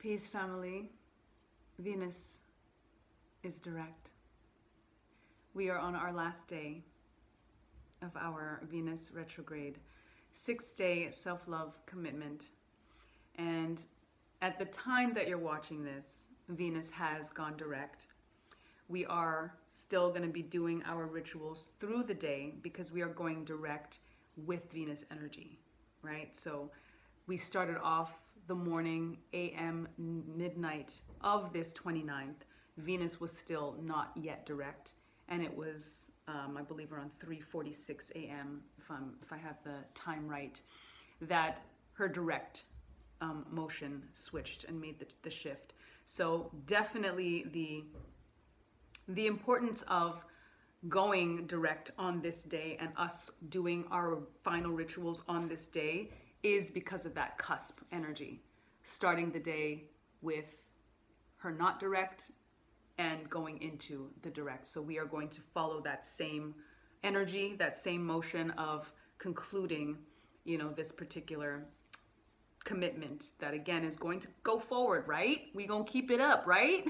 Peace, family. Venus is direct. We are on our last day of our Venus retrograde, 6-day self-love commitment. And at the time that you're watching this, Venus has gone direct. We are still going to be doing our rituals through the day because we are going direct with Venus energy, right? So we started off the morning, AM, midnight of this 29th. Venus was still not yet direct, and it was, I believe, around 3:46 a.m. if I have the time right, that her direct motion switched and made the shift. So definitely the importance of going direct on this day and us doing our final rituals on this day is because of that cusp energy, starting the day with her not direct and going into the direct. So we are going to follow that same energy, that same motion of concluding, this particular commitment that, again, is going to go forward, right? We gonna keep it up, right?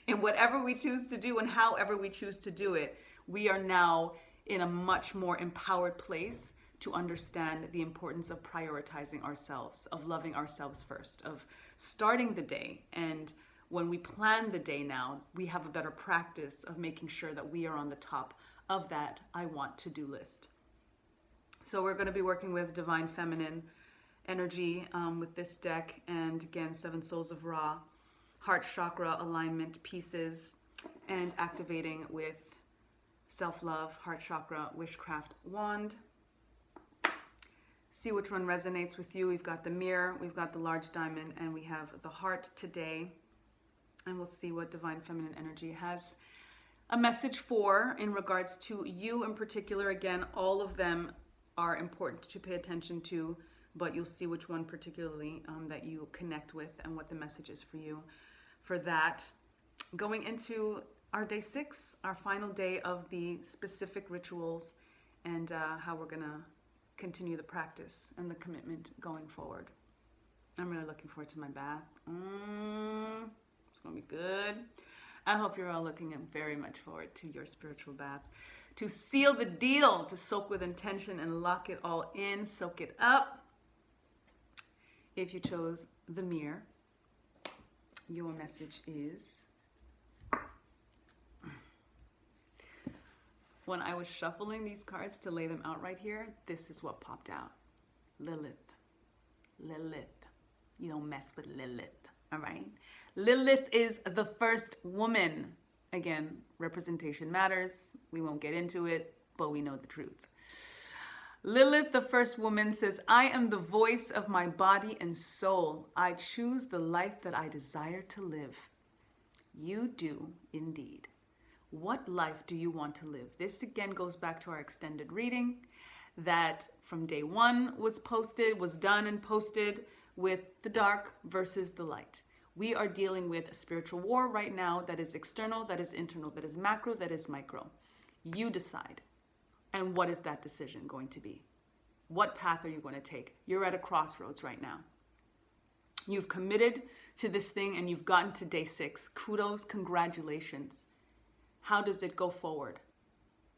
And whatever we choose to do and however we choose to do it, we are now in a much more empowered place to understand the importance of prioritizing ourselves, of loving ourselves first, of starting the day. And when we plan the day now, we have a better practice of making sure that we are on the top of that I want to do list. So we're going to be working with Divine Feminine energy with this deck, and again, 7 Souls of Ra, heart chakra alignment pieces, and activating with self-love, heart chakra, witchcraft wand. See which one resonates with you. We've got the mirror, we've got the large diamond, and we have the heart today. And we'll see what Divine Feminine energy has a message for in regards to you in particular. Again, all of them are important to pay attention to, but you'll see which one particularly that you connect with and what the message is for you for that. Going into our day 6, our final day of the specific rituals, and how we're gonna continue the practice and the commitment going forward. I'm really looking forward to my bath. It's gonna be good. I hope you're all looking very much forward to your spiritual bath, to seal the deal, to soak with intention and lock it all in, soak it up. If you chose the mirror, your message is, when I was shuffling these cards to lay them out right here, this is what popped out. Lilith. Lilith. You don't mess with Lilith, all right? Lilith is the first woman. Again, representation matters. We won't get into it, but we know the truth. Lilith, the first woman, says, I am the voice of my body and soul. I choose the life that I desire to live. You do indeed. What life do you want to live? This again goes back to our extended reading that from day 1 was done and posted with the dark versus the light. We are dealing with a spiritual war right now that is external, that is internal, that is macro, that is micro. You decide. And what is that decision going to be? What path are you going to take? You're at a crossroads right now. You've committed to this thing and you've gotten to day 6. Kudos, congratulations. How does it go forward?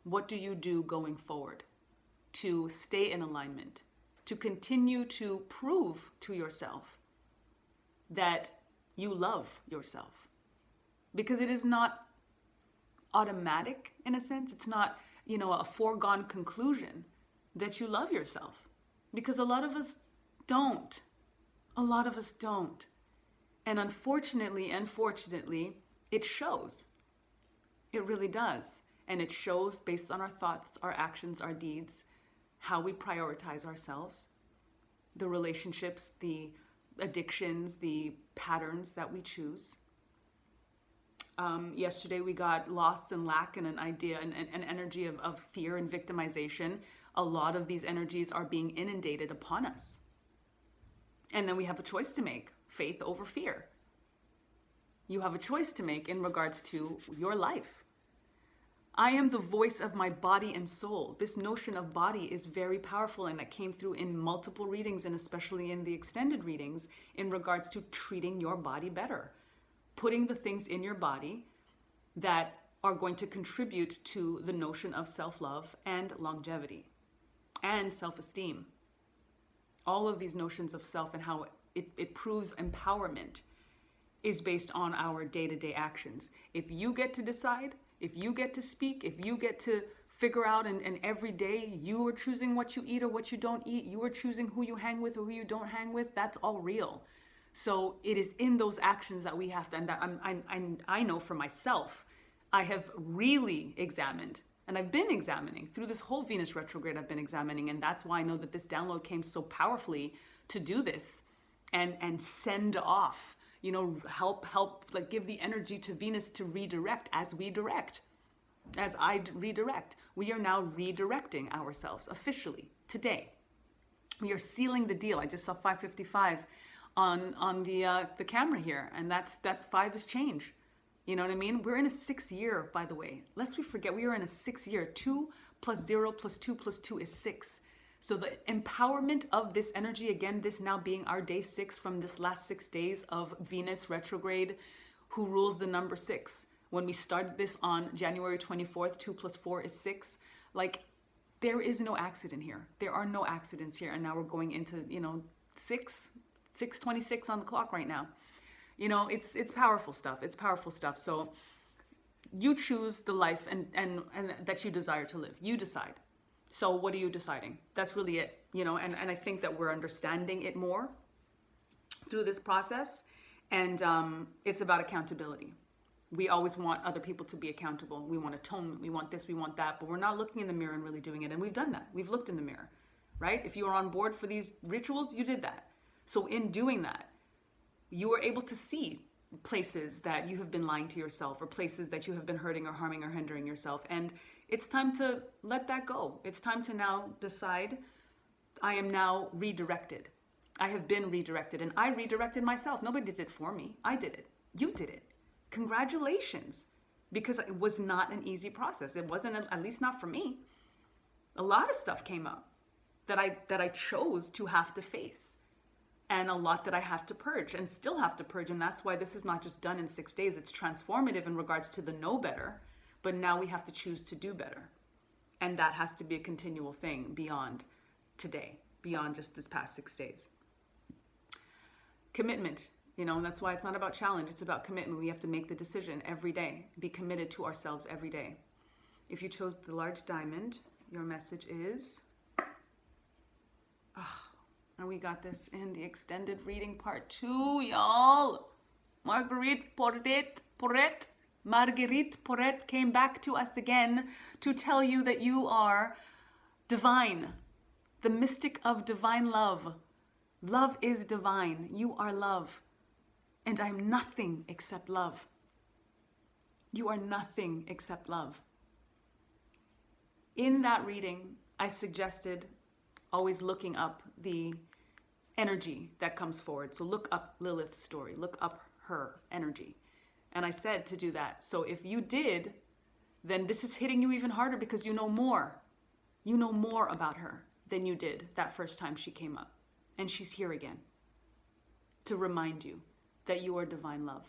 What do you do going forward to stay in alignment, to continue to prove to yourself that you love yourself? Because it is not automatic in a sense. It's not, a foregone conclusion that you love yourself, because a lot of us don't. A lot of us don't. And unfortunately and fortunately, it shows. It really does. And it shows based on our thoughts, our actions, our deeds, how we prioritize ourselves, the relationships, the addictions, the patterns that we choose. Yesterday we got lost and lack and an idea and an energy of fear and victimization. A lot of these energies are being inundated upon us. And then we have a choice to make, faith over fear. You have a choice to make in regards to your life. I am the voice of my body and soul. This notion of body is very powerful, and that came through in multiple readings, and especially in the extended readings, in regards to treating your body better. Putting the things in your body that are going to contribute to the notion of self-love and longevity and self-esteem. All of these notions of self and how it proves empowerment is based on our day-to-day actions. If you get to decide, if you get to speak, if you get to figure out, and every day you are choosing what you eat or what you don't eat, you are choosing who you hang with or who you don't hang with, that's all real. So it is in those actions that we have to, and I know for myself, I have really examined, and I've been examining through this whole Venus retrograde. I've been examining, and that's why I know that this download came so powerfully to do this and send off, help like give the energy to Venus to redirect as we direct, as I redirect. We are now redirecting ourselves officially today. We are sealing the deal. I just saw 555 on the camera here, and that 5 is change. You know what I mean? We're in a 6th year, by the way. Lest we forget, we are in a 6th year. 2 plus 0 plus 2 plus 2 is 6. So the empowerment of this energy, again, this now being our day 6 from this last 6 days of Venus retrograde, who rules the number 6. When we started this on January 24th, 2 plus 4 is 6. Like, there is no accident here. There are no accidents here. And now we're going into, 6:26 on the clock right now. It's powerful stuff. It's powerful stuff. So you choose the life and that you desire to live. You decide. So what are you deciding? That's really it. And I think that we're understanding it more through this process. And it's about accountability. We always want other people to be accountable. We want atonement. We want this, we want that. But we're not looking in the mirror and really doing it. And we've done that. We've looked in the mirror, right? If you are on board for these rituals, you did that. So in doing that, you are able to see places that you have been lying to yourself, or places that you have been hurting or harming or hindering yourself. And it's time to let that go. It's time to now decide, I am now redirected. I have been redirected, and I redirected myself. Nobody did it for me. I did it. You did it. Congratulations. Because it was not an easy process. It wasn't, at least not for me. A lot of stuff came up that I chose to have to face. And a lot that I have to purge and still have to purge. And that's why this is not just done in 6 days. It's transformative in regards to the know better. But now we have to choose to do better. And that has to be a continual thing beyond today, beyond just this past 6 days. Commitment, and that's why it's not about challenge. It's about commitment. We have to make the decision every day. Be committed to ourselves every day. If you chose the large diamond, your message is... And we got this in the extended reading part 2, y'all. Marguerite Porret came back to us again to tell you that you are divine, the mystic of divine love. Love is divine. You are love. And I'm nothing except love. You are nothing except love. In that reading, I suggested always looking up the energy that comes forward. So look up Lilith's story, look up her energy. And I said to do that. So if you did, then this is hitting you even harder because you know more. You know more about her than you did that first time she came up. And she's here again to remind you that you are divine love,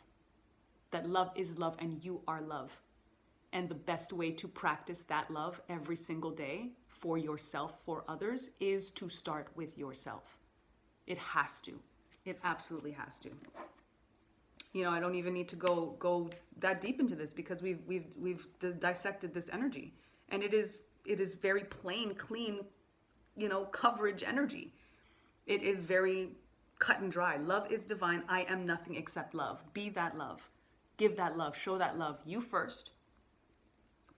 that love is love and you are love. And the best way to practice that love every single day for yourself, for others, is to start with yourself. It has to. It absolutely has to. I don't even need to go that deep into this because we've dissected this energy, and it is very plain, clean, coverage energy. It is very cut and dry. Love is divine. I am nothing except love. Be that love. Give that love. Show that love. You first.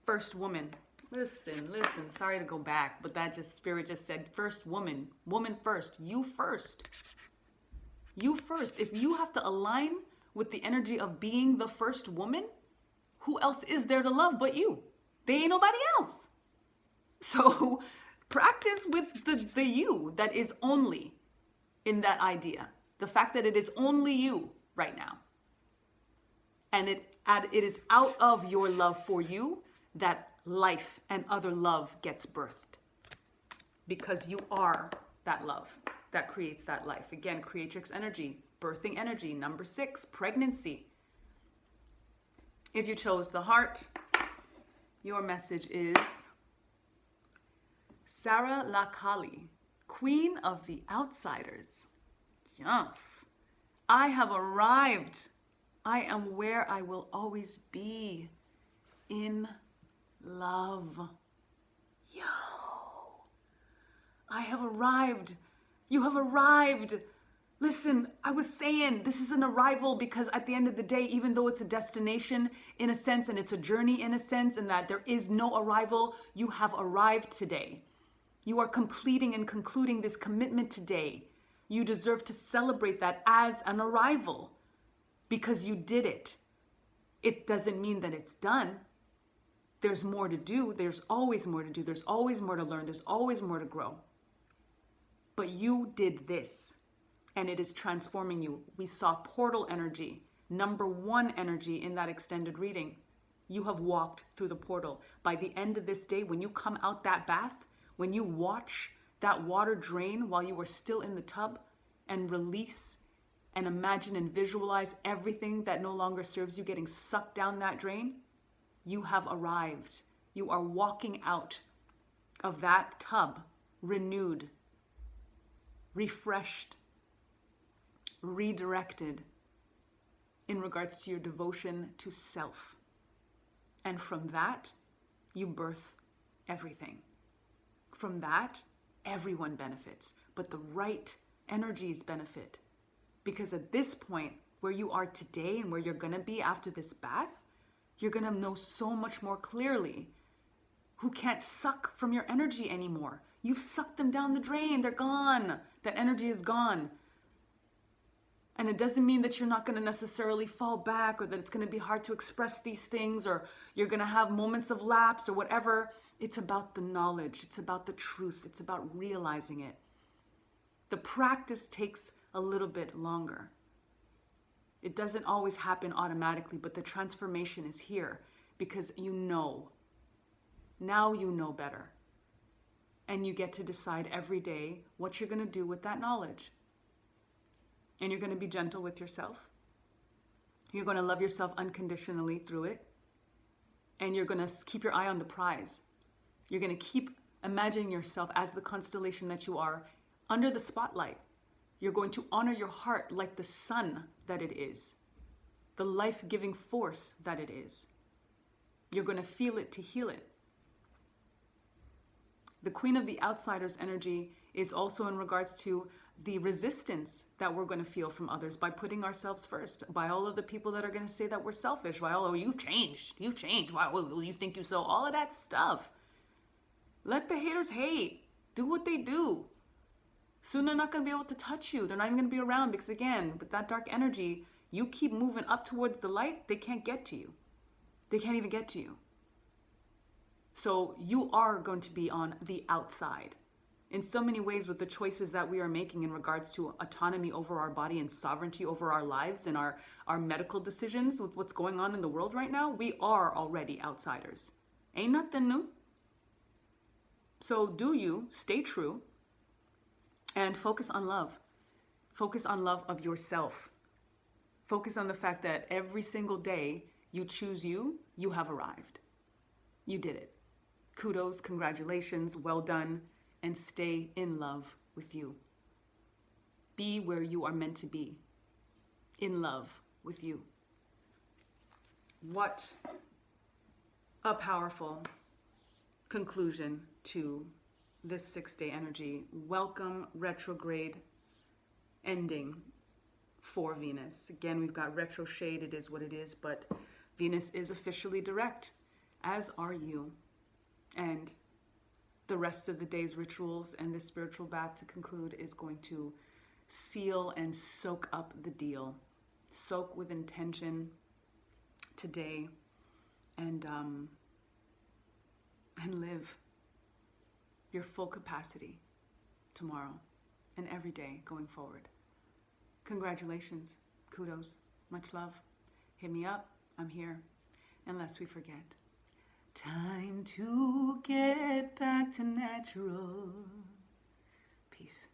First woman. Listen, sorry to go back, but Spirit just said first woman first, you first. You first. If you have to align with the energy of being the first woman, who else is there to love but you? There ain't nobody else. So practice with the you that is only in that idea. The fact that it is only you right now. And it is out of your love for you that life and other love gets birthed. Because you are that love that creates that life. Again, creatrix energy, birthing energy. Number 6, pregnancy. If you chose the heart, your message is Sarah Lakali, Queen of the Outsiders. Yes. I have arrived. I am where I will always be. In love. Yo. I have arrived. You have arrived. Listen, I was saying this is an arrival because at the end of the day, even though it's a destination in a sense and it's a journey in a sense and that there is no arrival, you have arrived today. You are completing and concluding this commitment today. You deserve to celebrate that as an arrival because you did it. It doesn't mean that it's done. There's more to do. There's always more to do. There's always more to learn. There's always more to grow. But you did this, and it is transforming you. We saw portal energy, number 1 energy in that extended reading. You have walked through the portal. By the end of this day, when you come out that bath, when you watch that water drain while you were still in the tub and release and imagine and visualize everything that no longer serves you getting sucked down that drain, you have arrived. You are walking out of that tub renewed, refreshed, redirected in regards to your devotion to self. And from that, you birth everything. From that, everyone benefits, but the right energies benefit. Because at this point, where you are today and where you're gonna be after this bath, you're gonna know so much more clearly who can't suck from your energy anymore. You've sucked them down the drain, they're gone. That energy is gone. And it doesn't mean that you're not gonna necessarily fall back or that it's gonna be hard to express these things or you're gonna have moments of lapse or whatever. It's about the knowledge, it's about the truth, it's about realizing it. The practice takes a little bit longer. It doesn't always happen automatically, but the transformation is here because you know. Now you know better. And you get to decide every day what you're going to do with that knowledge. And you're going to be gentle with yourself. You're going to love yourself unconditionally through it. And you're going to keep your eye on the prize. You're going to keep imagining yourself as the constellation that you are under the spotlight. You're going to honor your heart like the sun that it is, the life-giving force that it is. You're going to feel it to heal it. The Queen of the Outsiders energy is also in regards to the resistance that we're going to feel from others by putting ourselves first, by all of the people that are going to say that we're selfish, by all, oh, you've changed, why will you think you so, all of that stuff. Let the haters hate, do what they do. Soon they're not going to be able to touch you. They're not even going to be around because again, with that dark energy, you keep moving up towards the light, they can't get to you. They can't even get to you. So you are going to be on the outside in so many ways with the choices that we are making in regards to autonomy over our body and sovereignty over our lives and our medical decisions with what's going on in the world right now. We are already outsiders. Ain't nothing new. So do you stay true and focus on love. Focus on love of yourself. Focus on the fact that every single day you choose you, you have arrived. You did it. Kudos, congratulations, well done, and stay in love with you. Be where you are meant to be, in love with you. What a powerful conclusion to this 6-day energy. Welcome retrograde ending for Venus. Again, we've got retro shade, it is what it is, but Venus is officially direct, as are you. And the rest of the day's rituals and this spiritual bath to conclude is going to seal and soak up the deal. Soak with intention today and live your full capacity tomorrow and every day going forward. Congratulations, kudos, much love. Hit me up, I'm here. And lest we forget, Time to get back to natural. Peace.